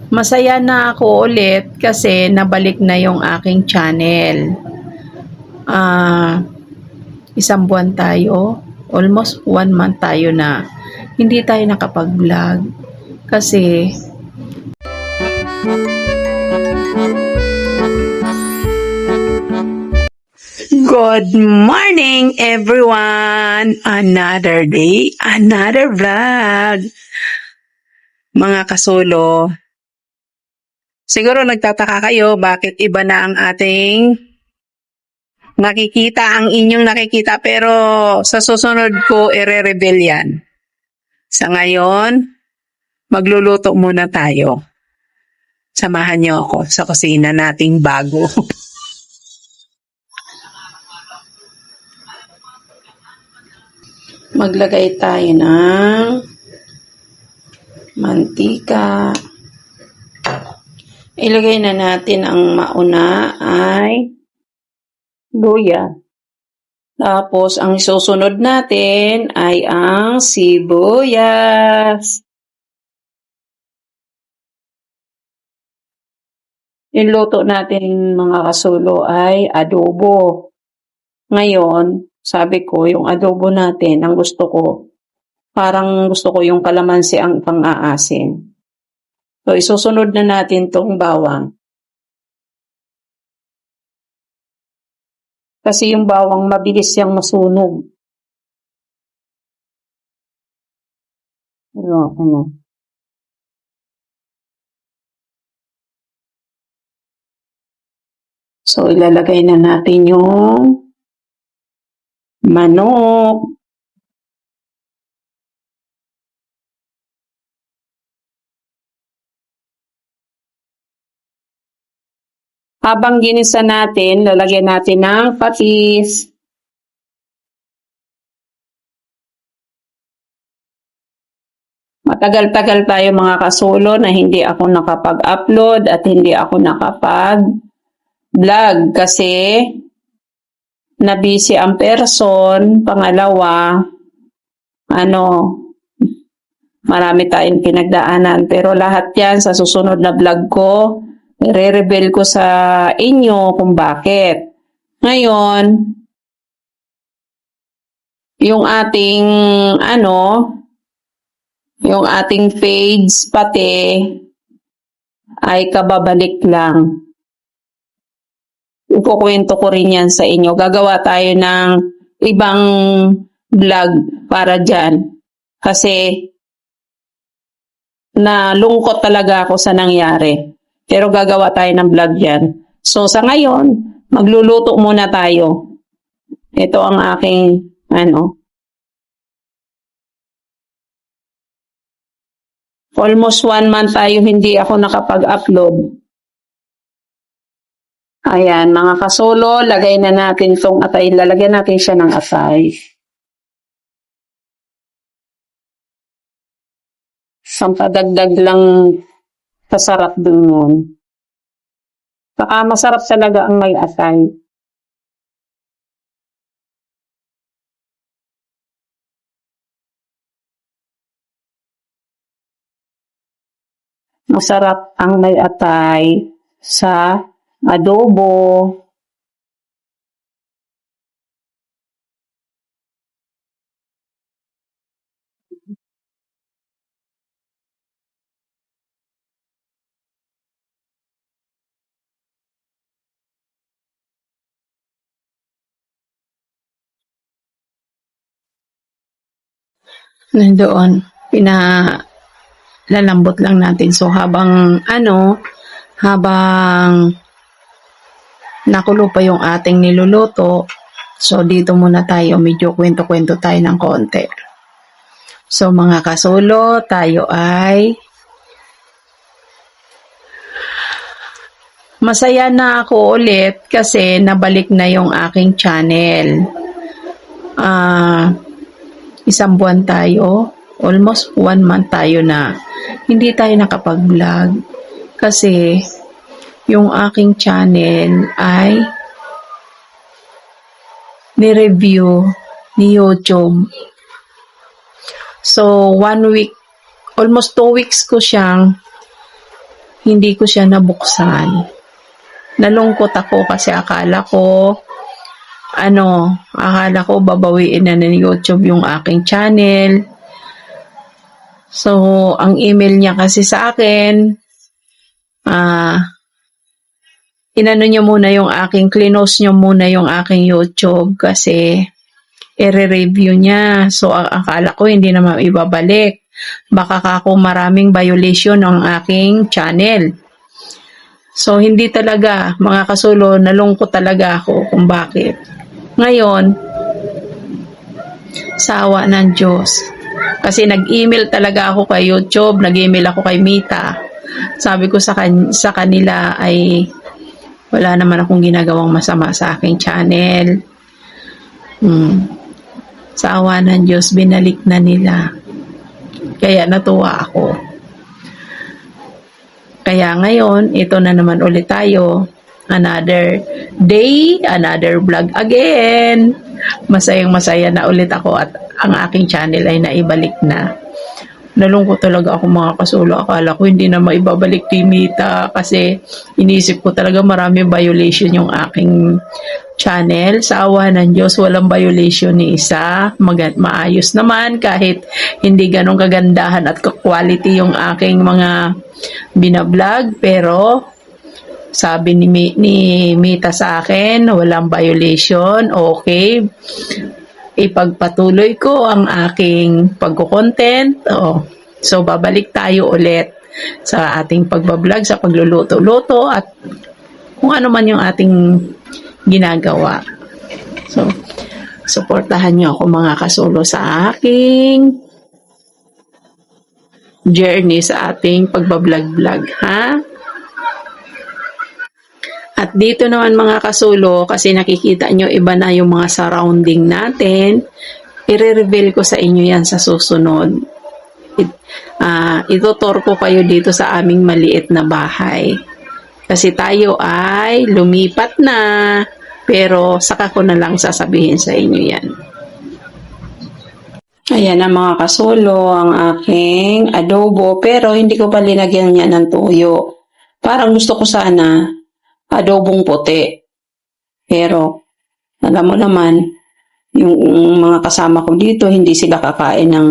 Masaya na ako ulit kasi nabalik na yung aking channel. Isang buwan tayo, almost 1 month tayo na hindi tayo nakapag-vlog kasi good morning everyone! Another day, another vlog. Mga kasolo, siguro nagtataka kayo bakit iba na ang ating nakikita, ang inyong nakikita, pero sa susunod ko ire-reveal yan. Sa ngayon, magluluto muna tayo. Samahan niyo ako sa kusina nating bago. Maglagay tayo ng mantika. Ilagay na natin ang mauna ay luya. Tapos, ang susunod natin ay ang sibuyas. Yung luto natin mga kasulo ay adobo. Ngayon, sabi ko, yung adobo natin, ang gusto ko, parang gusto ko yung kalamansi ang pang-aasin. So, isusunod na natin tong bawang. Kasi yung bawang mabilis siyang masunog. Ano. So, ilalagay na natin yung manok. Habang ginisa natin, lalagyan natin ng patis. Matagal-tagal tayo mga kasulo na hindi ako nakapag-upload at hindi ako nakapag-vlog kasi na-busy ang person. Pangalawa, marami tayong pinagdaanan. Pero lahat yan sa susunod na vlog ko, i-reveal ko sa inyo kung bakit. Ngayon, yung ating page pati ay kababalik lang. Ikukwento ko rin yan sa inyo. Gagawa tayo ng ibang vlog para dyan. Kasi nalungkot talaga ako sa nangyari. Pero gagawa tayo ng vlog dyan. So sa ngayon, magluluto muna tayo. Ito ang aking almost 1 month tayo hindi ako nakapag-upload. Ayan, mga kasolo, lagay na natin itong atay. Lalagyan natin siya ng atay. Sampadagdag lang kasarap dun yun. Saka masarap talaga ang may atay. Masarap ang may atay sa adobo. Nandoon, lalambot lang natin. So habang nakulo pa yung ating niluluto, so dito muna tayo, medyo kwento-kwento tayo ng konti. So mga kasulo, tayo ay masaya na ako ulit kasi nabalik na yung aking channel. Isang buwan tayo, almost 1 month tayo na hindi tayo nakapag-vlog kasi yung aking channel ay ni-review ni YouTube. So 1 week, almost 2 weeks ko siyang hindi ko siya nabuksan. Nalungkot ako kasi akala ko babawiin na ng YouTube yung aking channel. So, ang email niya kasi sa akin, clinose niyo muna yung aking YouTube kasi i-review niya. So, akala ko hindi naman ibabalik. Baka ako maraming violation ng aking channel. So, hindi talaga, mga kasulo, nalungkot talaga ako kung bakit. Ngayon, sa awa ng Diyos. Kasi nag-email talaga ako kay YouTube, nag-email ako kay Mita. Sabi ko sa kanila ay wala naman akong ginagawang masama sa aking channel. Sa awa ng Diyos, binalik na nila. Kaya natuwa ako. Kaya ngayon, ito na naman ulit tayo. Another day, another vlog again. Masayang-masaya na ulit ako at ang aking channel ay naibalik na. Nalungkot talaga ako mga kasulo. Akala ko hindi na maibabalik ni Mita kasi inisip ko talaga maraming violation yung aking channel. Sa awa ng Diyos, walang violation ni isa. Maayos naman kahit hindi ganong kagandahan at quality yung aking mga binablog. Pero sabi ni Mita sa akin, walang violation, okay. Ipagpatuloy ko ang aking pagko-content. So, babalik tayo ulit sa ating pagbablog, sa pagluluto-luto at kung ano man yung ating ginagawa. So, suportahan niyo ako mga kasulo sa aking journey sa ating pagbablog-vlog, ha? At dito naman mga kasulo, kasi nakikita nyo iba na yung mga surrounding natin, i-reveal ko sa inyo yan sa susunod. Itutur ko kayo dito sa aming maliit na bahay. Kasi tayo ay lumipat na, pero saka ko na lang sasabihin sa inyo yan. Ayan na mga kasulo, ang aking adobo, pero hindi ko pa linagyan niya ng toyo. Parang gusto ko sana adobong puti. Pero, alam mo naman, yung mga kasama ko dito, hindi sila kakain ng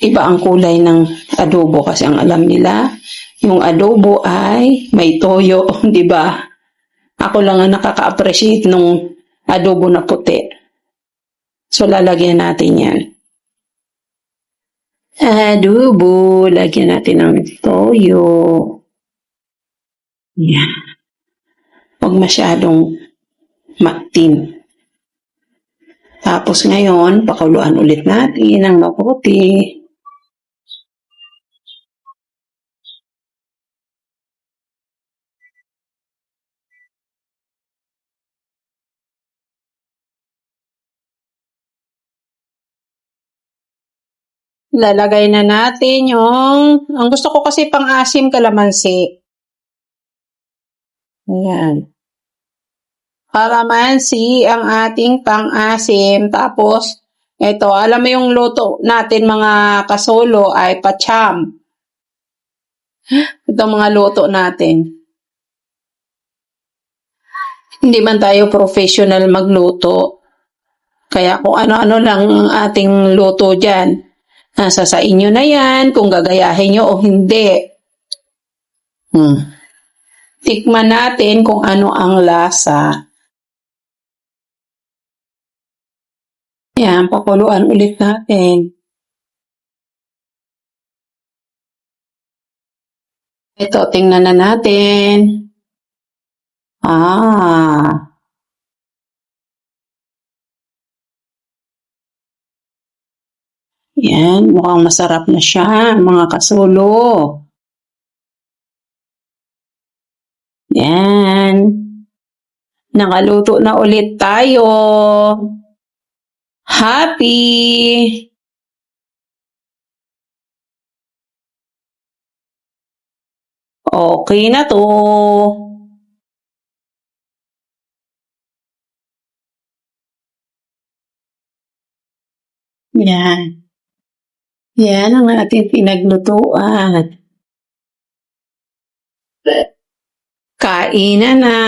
iba ang kulay ng adobo kasi ang alam nila, yung adobo ay may toyo, di ba? Ako lang ang nakaka-appreciate nung adobo na puti. So, lalagyan natin yan. Adobo, lagyan natin ng toyo. Yan. Huwag masyadong maatim. Tapos ngayon, pakuluan ulit natin ng mabuti. Lalagay na natin ang gusto ko kasi pang-asim kalamansi. Ayan. Kalamansi ang ating pang-asim. Tapos, ito, alam mo yung luto natin mga kasolo ay pacham. Ito mga luto natin. Hindi man tayo professional magluto. Kaya kung ano-ano lang ang ating luto dyan. Nasa sa inyo na yan, kung gagayahin nyo o hindi. Tikman natin kung ano ang lasa. Yan, pakuluan ulit natin. Ito, tingnan na natin. Yan, mukhang masarap na siya, mga kasulo. Yan. Nakaluto na ulit tayo. Happy! Okay na to. Yan. Yan ang ating pinaglutuan. Kainan na.